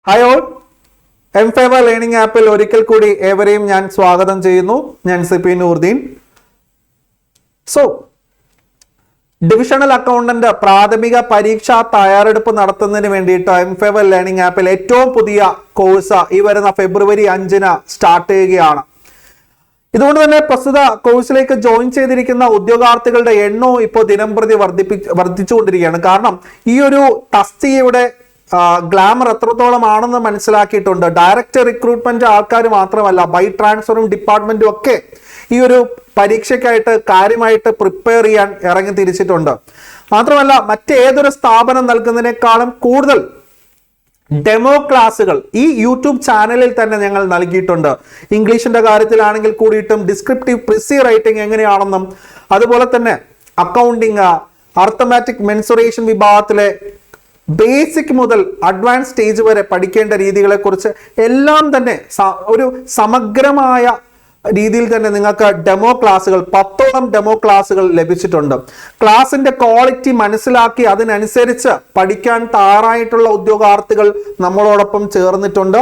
Hi all, M favour learning ആപ്പിൽ ഒരിക്കൽ കൂടി ഏവരെയും ഞാൻ സ്വാഗതം ചെയ്യുന്നു. ഞാൻ CP Noordeen. So divisional accountant പ്രാഥമിക പരീക്ഷാ തയ്യാറെടുപ്പ് നടത്തുന്നതിന് വേണ്ടിയിട്ട് എം ഫേവർ ലേണിംഗ് ആപ്പിൽ ഏറ്റവും പുതിയ കോഴ്സ് ഈ വരുന്ന ഫെബ്രുവരി 5-ന് സ്റ്റാർട്ട് ചെയ്യുകയാണ്. ഇതുകൊണ്ട് തന്നെ പ്രസ്തുത കോഴ്സിലേക്ക് ജോയിൻ ചെയ്തിരിക്കുന്ന ഉദ്യോഗാർത്ഥികളുടെ എണ്ണവും ഇപ്പോൾ ദിനംപ്രതി വർദ്ധിച്ചുകൊണ്ടിരിക്കുകയാണ്. കാരണം ഈ ഒരു തസ്തികയുടെ ഗ്ലാമർ എത്രത്തോളം ആണെന്ന് മനസ്സിലാക്കിയിട്ടുണ്ട്. ഡയറക്റ്റ് റിക്രൂട്ട്മെന്റ് ആൾക്കാർ മാത്രമല്ല, ബൈ ട്രാൻസ്ഫറും ഡിപ്പാർട്ട്മെന്റും ഒക്കെ ഈ ഒരു പരീക്ഷയ്ക്കായിട്ട് കാര്യമായിട്ട് പ്രിപ്പയർ ചെയ്യാൻ ഇറങ്ങി തിരിച്ചിട്ടുണ്ട്. മാത്രമല്ല, മറ്റേതൊരു സ്ഥാപനം നൽകുന്നതിനേക്കാളും കൂടുതൽ ഡെമോ ക്ലാസ്സുകൾ ഈ യൂട്യൂബ് ചാനലിൽ തന്നെ ഞങ്ങൾ നൽകിയിട്ടുണ്ട്. ഇംഗ്ലീഷിന്റെ കാര്യത്തിലാണെങ്കിൽ കൂടിയിട്ടും ഡിസ്ക്രിപ്റ്റീവ് പ്രിസി റൈറ്റിംഗ് എങ്ങനെയാണെന്നും അതുപോലെ തന്നെ അക്കൗണ്ടിങ്, അർത്ഥമാറ്റിക് മെൻസുറേഷൻ വിഭാഗത്തിലെ ബേസിക് മുതൽ അഡ്വാൻസ് സ്റ്റേജ് വരെ പഠിക്കേണ്ട രീതികളെ കുറിച്ച് എല്ലാം തന്നെ ഒരു സമഗ്രമായ രീതിയിൽ തന്നെ നിങ്ങൾക്ക് ഡെമോ ക്ലാസ്സുകൾ 10ഓളം ഡെമോ ക്ലാസ്സുകൾ ലഭിച്ചിട്ടുണ്ട്. ക്ലാസിന്റെ ക്വാളിറ്റി മനസ്സിലാക്കി അതിനനുസരിച്ച് പഠിക്കാൻ തയ്യാറായിട്ടുള്ള ഉദ്യോഗാർത്ഥികൾ നമ്മളോടൊപ്പം ചേർന്നിട്ടുണ്ട്.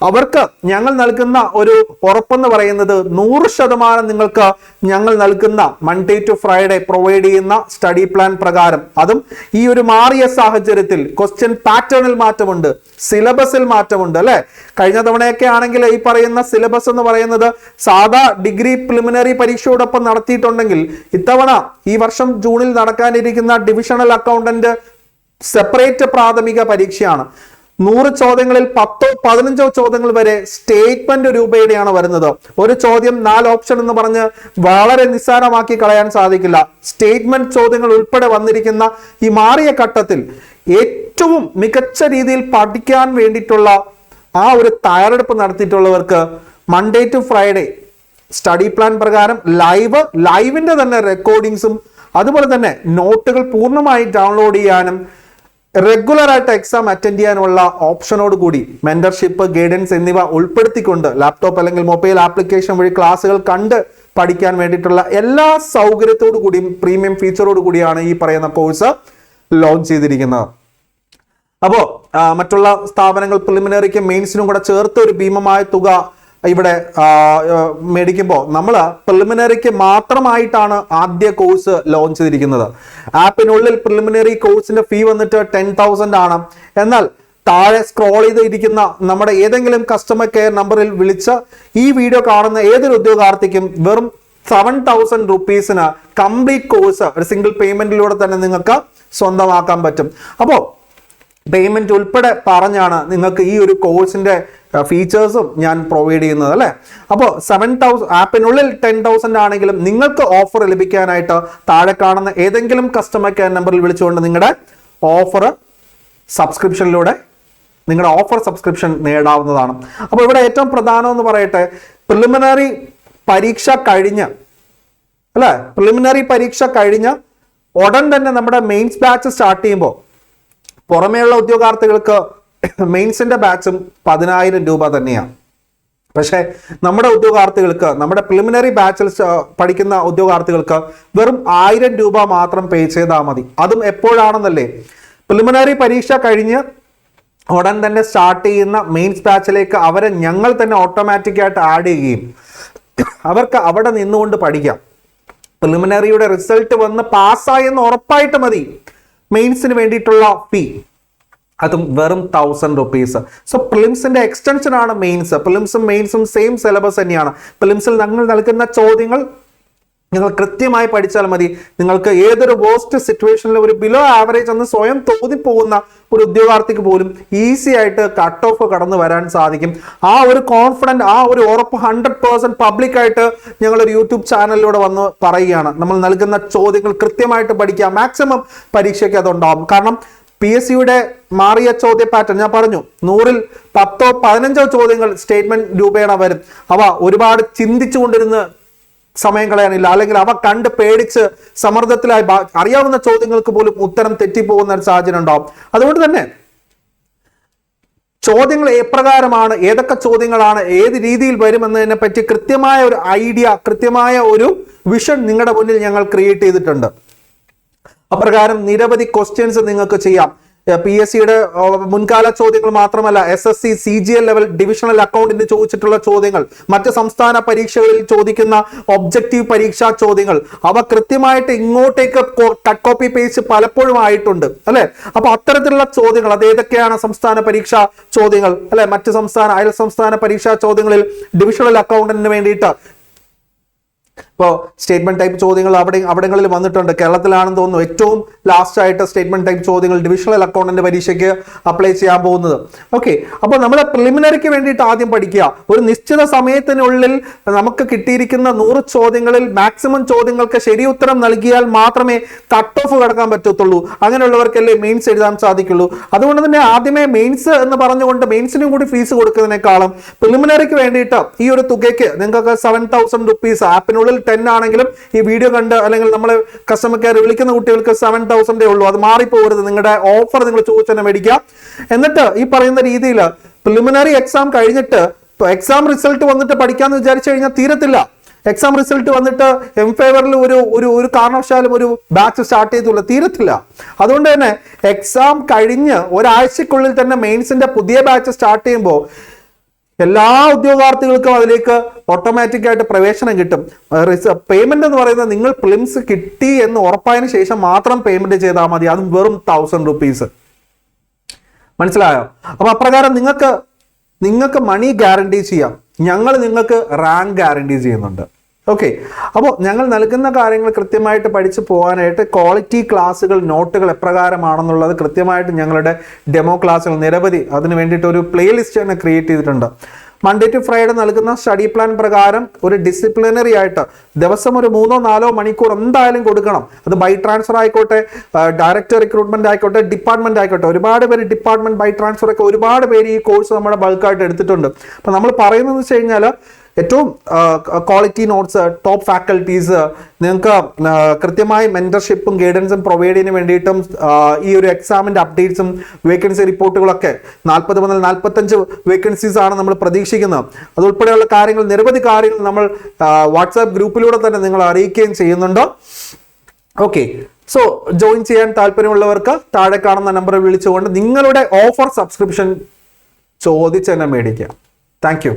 അവർക്ക് ഞങ്ങൾ നൽകുന്ന ഒരു ഉറപ്പെന്ന് പറയുന്നത് 100% നിങ്ങൾക്ക് ഞങ്ങൾ നൽകുന്ന മൺഡേ ടു ഫ്രൈഡേ പ്രൊവൈഡ് ചെയ്യുന്ന സ്റ്റഡി പ്ലാൻ പ്രകാരം, അതും ഈ ഒരു മാറിയ സാഹചര്യത്തിൽ ക്വസ്റ്റ്യൻ പാറ്റേണിൽ മാറ്റമുണ്ട്, സിലബസിൽ മാറ്റമുണ്ട് അല്ലെ. കഴിഞ്ഞ തവണയൊക്കെ ആണെങ്കിൽ ഈ പറയുന്ന സിലബസ് എന്ന് പറയുന്നത് സാധാ ഡിഗ്രി പ്രിലിമിനറി പരീക്ഷയോടൊപ്പം നടത്തിയിട്ടുണ്ടെങ്കിൽ ഇത്തവണ ഈ വർഷം ജൂണിൽ നടക്കാനിരിക്കുന്ന ഡിവിഷണൽ അക്കൗണ്ടന്റ് സെപ്പറേറ്റ് പ്രാഥമിക പരീക്ഷയാണ്. 100 ചോദ്യങ്ങളിൽ 10-15 ചോദ്യങ്ങൾ വരെ സ്റ്റേറ്റ്മെന്റ് രൂപയുടെയാണ് വരുന്നത്. ഒരു ചോദ്യം 4 ഓപ്ഷൻ എന്ന് പറഞ്ഞ് വളരെ നിസ്സാരമാക്കി കളയാൻ സാധിക്കില്ല. സ്റ്റേറ്റ്മെന്റ് ചോദ്യങ്ങൾ ഉൾപ്പെടെ വന്നിരിക്കുന്ന ഈ മാറിയ ഘട്ടത്തിൽ ഏറ്റവും മികച്ച രീതിയിൽ പഠിക്കാൻ വേണ്ടിയിട്ടുള്ള ആ ഒരു തയ്യാറെടുപ്പ് നടത്തിയിട്ടുള്ളവർക്ക് Monday to Friday study plan പ്രകാരം ലൈവിന്റെ തന്നെ റെക്കോർഡിങ്സും അതുപോലെ തന്നെ നോട്ടുകൾ പൂർണ്ണമായി ഡൗൺലോഡ് ചെയ്യാനും റെഗുലർ ആയിട്ട് എക്സാം അറ്റൻഡ് ചെയ്യാനുള്ള ഓപ്ഷനോട് കൂടി മെന്റർഷിപ്പ്, ഗൈഡൻസ് എന്നിവ ഉൾപ്പെടുത്തിക്കൊണ്ട് ലാപ്ടോപ്പ് അല്ലെങ്കിൽ മൊബൈൽ ആപ്ലിക്കേഷൻ വഴി ക്ലാസ്സുകൾ കണ്ട് പഠിക്കാൻ വേണ്ടിയിട്ടുള്ള എല്ലാ സൗകര്യത്തോടു കൂടിയും പ്രീമിയം ഫീച്ചറോട് കൂടിയാണ് ഈ പറയുന്ന കോഴ്സ് ലോഞ്ച് ചെയ്തിരിക്കുന്നത്. അപ്പോൾ മറ്റുള്ള സ്ഥാപനങ്ങൾ പ്രിലിമിനറിക്കും മെയിൻസിനും കൂടെ ചേർത്ത് ഒരു ഭീമമായ തുക ഇവിടെ മേടിക്കുമ്പോൾ നമ്മൾ പ്രിലിമിനറിക്ക് മാത്രമായിട്ടാണ് ആദ്യ കോഴ്സ് ലോഞ്ച് ചെയ്തിരിക്കുന്നത്. ആപ്പിനുള്ളിൽ പ്രിലിമിനറി കോഴ്സിന്റെ ഫീ വന്നിട്ട് 10,000 ആണ്. എന്നാൽ താഴെ സ്ക്രോൾ ചെയ്തിരിക്കുന്ന നമ്മുടെ ഏതെങ്കിലും കസ്റ്റമർ കെയർ നമ്പറിൽ വിളിച്ച് ഈ വീഡിയോ കാണുന്ന ഏതൊരു ഉദ്യോഗാർത്ഥിക്കും വെറും 7,000 റുപ്പീസിന് കംപ്ലീറ്റ് കോഴ്സ് ഒരു സിംഗിൾ പേയ്മെന്റിലൂടെ തന്നെ നിങ്ങൾക്ക് സ്വന്തമാക്കാൻ പറ്റും. അപ്പോൾ പേയ്മെന്റ് ഉൾപ്പെടെ പറഞ്ഞാണ് നിങ്ങൾക്ക് ഈ ഒരു കോഴ്സിന്റെ ഫീച്ചേഴ്സും ഞാൻ പ്രൊവൈഡ് ചെയ്യുന്നത് അല്ലെ. അപ്പോൾ 7,000 ആപ്പിനുള്ളിൽ 10,000 ആണെങ്കിലും നിങ്ങൾക്ക് ഓഫർ ലഭിക്കാനായിട്ട് താഴെ കാണുന്ന ഏതെങ്കിലും കസ്റ്റമർ കെയർ നമ്പറിൽ വിളിച്ചുകൊണ്ട് നിങ്ങളുടെ ഓഫർ സബ്സ്ക്രിപ്ഷൻ നേടാവുന്നതാണ്. അപ്പോൾ ഇവിടെ ഏറ്റവും പ്രധാനം എന്ന് പറയട്ടെ, പ്രിലിമിനറി പരീക്ഷ കഴിഞ്ഞ് ഉടൻ തന്നെ നമ്മുടെ മെയിൻസ് ബാച്ച് സ്റ്റാർട്ട് ചെയ്യുമ്പോൾ പുറമേയുള്ള ഉദ്യോഗാർത്ഥികൾക്ക് മെയിൻസിന്റെ ബാച്ചും 10,000 രൂപ തന്നെയാണ്. പക്ഷെ നമ്മുടെ ഉദ്യോഗാർത്ഥികൾക്ക്, നമ്മുടെ പ്രിലിമിനറി ബാച്ചിൽ പഠിക്കുന്ന ഉദ്യോഗാർത്ഥികൾക്ക് വെറും 1000 രൂപ മാത്രം പേ ചെയ്താൽ മതി. അതും എപ്പോഴാണെന്നല്ലേ, പ്രിലിമിനറി പരീക്ഷ കഴിഞ്ഞ് ഉടൻ തന്നെ സ്റ്റാർട്ട് ചെയ്യുന്ന മെയിൻസ് ബാച്ചിലേക്ക് അവരെ ഞങ്ങൾ തന്നെ ഓട്ടോമാറ്റിക്കായിട്ട് ആഡ് ചെയ്യുകയും അവർക്ക് അവിടെ നിന്നുകൊണ്ട് പഠിക്കാം. പ്രിലിമിനറിയുടെ റിസൾട്ട് വന്ന് പാസ്സായി എന്ന് ഉറപ്പായിട്ട് മതി മെയിൻസിന് വേണ്ടിയിട്ടുള്ള ഫീ, അതും വെറും 1,000 റുപ്പീസ്. സോ പ്രിലിംസിന്റെ എക്സ്റ്റൻഷൻ ആണ് മെയിൻസ്. പ്രിലിംസും മെയിൻസും സെയിം സിലബസ് തന്നെയാണ്. പ്രിലിംസിൽ ഞങ്ങൾ നൽകുന്ന ചോദ്യങ്ങൾ നിങ്ങൾ കൃത്യമായി പഠിച്ചാൽ മതി. നിങ്ങൾക്ക് ഏതൊരു വേസ്റ്റ് സിറ്റുവേഷനിൽ ഒരു ബിലോ ആവറേജ് എന്ന് സ്വയം തോന്നിപ്പോകുന്ന ഒരു ഉദ്യോഗാർത്ഥിക്ക് പോലും ഈസി ആയിട്ട് കട്ട് ഓഫ് കടന്നു വരാൻ സാധിക്കും. ആ ഒരു കോൺഫിഡൻറ്റ്, ആ ഒരു ഉറപ്പ് 100% പബ്ലിക്കായിട്ട് ഞങ്ങളൊരു യൂട്യൂബ് ചാനലിലൂടെ വന്ന് പറയുകയാണ്. നമ്മൾ നൽകുന്ന ചോദ്യങ്ങൾ കൃത്യമായിട്ട് പഠിക്കുക. മാക്സിമം പരീക്ഷയ്ക്ക് അതുണ്ടാവും. കാരണം PSCയുടെ മാറിയ ചോദ്യ പാറ്റേൺ ഞാൻ പറഞ്ഞു, 100ൽ 10-15 ചോദ്യങ്ങൾ സ്റ്റേറ്റ്മെന്റ് രൂപേണ വരും. അവ ഒരുപാട് ചിന്തിച്ചു കൊണ്ടിരുന്ന് സമയം കളയാനില്ല, അല്ലെങ്കിൽ അവ കണ്ട് പേടിച്ച് സമ്മർദ്ദത്തിലായി അറിയാവുന്ന ചോദ്യങ്ങൾക്ക് പോലും ഉത്തരം തെറ്റിപ്പോകുന്ന ഒരു സാഹചര്യം ഉണ്ടാവും. അതുകൊണ്ട് തന്നെ ചോദ്യങ്ങൾ എപ്രകാരമാണ്, ഏതൊക്കെ ചോദ്യങ്ങളാണ്, ഏത് രീതിയിൽ വരുമെന്നതിനെ പറ്റി കൃത്യമായ ഒരു ഐഡിയ, കൃത്യമായ ഒരു വിഷൻ നിങ്ങളുടെ മുന്നിൽ ഞങ്ങൾ ക്രിയേറ്റ് ചെയ്തിട്ടുണ്ട്. അപ്രകാരം നിരവധി ക്വസ്റ്റ്യൻസ് നിങ്ങൾക്ക് ചെയ്യാം. PSCയുടെ മുൻകാല ചോദ്യങ്ങൾ മാത്രമല്ല, SSC CGL ലെവൽ ഡിവിഷണൽ അക്കൗണ്ടിന് ചോദിച്ചിട്ടുള്ള ചോദ്യങ്ങൾ, മറ്റ് സംസ്ഥാന പരീക്ഷകളിൽ ചോദിക്കുന്ന ഒബ്ജക്റ്റീവ് പരീക്ഷാ ചോദ്യങ്ങൾ, അവ കൃത്യമായിട്ട് ഇങ്ങോട്ടേക്ക് കട്ട് കോപ്പി പേസ്റ്റ് പലപ്പോഴും ആയിട്ടുണ്ട് അല്ലെ. അപ്പൊ അത്തരത്തിലുള്ള ചോദ്യങ്ങൾ അത് ഏതൊക്കെയാണ് സംസ്ഥാന പരീക്ഷാ ചോദ്യങ്ങൾ അല്ലെ, മറ്റ് അയൽ സംസ്ഥാന പരീക്ഷാ ചോദ്യങ്ങളിൽ ഡിവിഷണൽ അക്കൗണ്ടന്റിന് വേണ്ടിയിട്ട് ഇപ്പോൾ സ്റ്റേറ്റ്മെന്റ് ടൈപ്പ് ചോദ്യങ്ങൾ അവിടങ്ങളിൽ വന്നിട്ടുണ്ട്. കേരളത്തിലാണെന്ന് തോന്നുന്നു ഏറ്റവും ലാസ്റ്റ് ആയിട്ട് സ്റ്റേറ്റ്മെന്റ് ടൈപ്പ് ചോദ്യങ്ങൾ ഡിവിഷണൽ അക്കൗണ്ടന്റ് പരീക്ഷയ്ക്ക് അപ്ലൈ ചെയ്യാൻ പോകുന്നത്. ഓക്കെ, അപ്പോൾ നമ്മൾ പ്രിലിമിനറിക്ക് വേണ്ടിയിട്ട് ആദ്യം പഠിക്കുക. ഒരു നിശ്ചിത സമയത്തിനുള്ളിൽ നമുക്ക് കിട്ടിയിരിക്കുന്ന 100 ചോദ്യങ്ങളിൽ മാക്സിമം ചോദ്യങ്ങൾക്ക് ശരി ഉത്തരം നൽകിയാൽ മാത്രമേ കട്ട് ഓഫ് കടക്കാൻ പറ്റത്തുള്ളൂ. അങ്ങനെയുള്ളവർക്കല്ലേ മെയിൻസ് എഴുതാൻ സാധിക്കുള്ളൂ. അതുകൊണ്ട് തന്നെ ആദ്യമേ മെയിൻസ് എന്ന് പറഞ്ഞുകൊണ്ട് മെയിൻസിനും കൂടി ഫീസ് കൊടുക്കുന്നതിനേക്കാളും പ്രിലിമിനറിക്ക് വേണ്ടിയിട്ട് ഈ ഒരു തുകയ്ക്ക് നിങ്ങൾക്ക് 7,000 റുപ്പീസ്, ആപ്പിനുള്ളിൽ 10 ആണെങ്കിലും ഈ വീഡിയോ കണ്ട് അല്ലെങ്കിൽ നമ്മൾ കസ്റ്റമർ കെയർ വിളിക്കുന്ന കുട്ടികൾക്ക് 7,000 ഉള്ളൂ. അത് മാറിപ്പോകരുത്. നിങ്ങളുടെ ഓഫർ നിങ്ങൾ ചോദിച്ചു തന്നെ മേടിക്കുക. എന്നിട്ട് ഈ പറയുന്ന രീതിയിൽ പ്രിലിമിനറി എക്സാം കഴിഞ്ഞിട്ട് എക്സാം റിസൾട്ട് വന്നിട്ട് പഠിക്കാന്ന് വിചാരിച്ചു കഴിഞ്ഞാൽ തീരത്തില്ല. എക്സാം റിസൾട്ട് വന്നിട്ട് എംഫേവറിൽ ഒരു കാരണവശാലും ഒരു ബാച്ച് സ്റ്റാർട്ട് ചെയ്തുള്ള തീരത്തില്ല. അതുകൊണ്ട് തന്നെ എക്സാം കഴിഞ്ഞ് ഒരാഴ്ചക്കുള്ളിൽ തന്നെ മെയിൻസിന്റെ പുതിയ ബാച്ച് സ്റ്റാർട്ട് ചെയ്യുമ്പോൾ എല്ലാ ഉദ്യോഗാർത്ഥികൾക്കും അതിലേക്ക് ഓട്ടോമാറ്റിക് ആയിട്ട് പ്രവേശനം കിട്ടും. പേയ്മെന്റ് എന്ന് പറയുന്നത് നിങ്ങൾ പ്രിലിംസ് കിട്ടി എന്ന് ഉറപ്പായതിനു ശേഷം മാത്രം പേയ്മെന്റ് ചെയ്താൽ മതി. അതും വെറും 1,000 റുപ്പീസ്. മനസ്സിലായോ? അപ്പൊ അപ്രകാരം നിങ്ങൾക്ക് മണി ഗ്യാരണ്ടി ചെയ്യാം. ഞങ്ങൾ നിങ്ങൾക്ക് റാങ്ക് ഗ്യാരണ്ടി ചെയ്യുന്നുണ്ട്. ഓക്കെ, അപ്പോൾ ഞങ്ങൾ നൽകുന്ന കാര്യങ്ങൾ കൃത്യമായിട്ട് പഠിച്ചു പോകാനായിട്ട് ക്വാളിറ്റി ക്ലാസ്സുകൾ, നോട്ടുകൾ എപ്രകാരമാണെന്നുള്ളത് കൃത്യമായിട്ട് ഞങ്ങളുടെ ഡെമോ ക്ലാസ്സുകൾ നിരവധി അതിന് വേണ്ടിയിട്ട് ഒരു പ്ലേലിസ്റ്റ് തന്നെ ക്രിയേറ്റ് ചെയ്തിട്ടുണ്ട്. മൺഡേ ടു ഫ്രൈഡേ നൽകുന്ന സ്റ്റഡി പ്ലാൻ പ്രകാരം ഒരു ഡിസിപ്ലിനറി ആയിട്ട് ദിവസം ഒരു 3-4 മണിക്കൂർ എന്തായാലും കൊടുക്കണം. അത് ബൈ ട്രാൻസ്ഫർ ആയിക്കോട്ടെ, ഡയറക്റ്റ് റിക്രൂട്ട്മെന്റ് ആയിക്കോട്ടെ, ഡിപ്പാർട്ട്മെന്റ് ആയിക്കോട്ടെ. ഒരുപാട് പേര് ഡിപ്പാർട്ട്മെന്റ് ബൈ ട്രാൻസ്ഫർ ഒക്കെ ഒരുപാട് പേര് ഈ കോഴ്സ് നമ്മുടെ ബൾക്കായിട്ട് എടുത്തിട്ടുണ്ട്. അപ്പം നമ്മൾ പറയുന്നത് വെച്ച് കഴിഞ്ഞാൽ ഏറ്റവും ക്വാളിറ്റി നോട്ട്സ്, ടോപ്പ് ഫാക്കൽറ്റീസ്, നിങ്ങൾക്ക് കൃത്യമായി മെന്റർഷിപ്പും ഗൈഡൻസും പ്രൊവൈഡ് ചെയ്യുന്നതിന് വേണ്ടിയിട്ടും ഈ ഒരു എക്സാമിന്റെ അപ്ഡേറ്റ്സും വേക്കൻസി റിപ്പോർട്ടുകളൊക്കെ 40 മുതൽ 45 വേക്കൻസീസ് ആണ് നമ്മൾ പ്രതീക്ഷിക്കുന്നത്. അതുൾപ്പെടെയുള്ള കാര്യങ്ങൾ, നിരവധി കാര്യങ്ങൾ നമ്മൾ വാട്സാപ്പ് ഗ്രൂപ്പിലൂടെ തന്നെ നിങ്ങൾ അറിയിക്കുകയും ചെയ്യുന്നുണ്ട്. ഓക്കെ, സോ ജോയിൻ ചെയ്യാൻ താല്പര്യമുള്ളവർക്ക് താഴെ കാണുന്ന നമ്പറിൽ വിളിച്ചുകൊണ്ട് നിങ്ങളുടെ ഓഫർ സബ്സ്ക്രിപ്ഷൻ ചോദിച്ച് തന്നെ മേടിക്കുക. Thank you.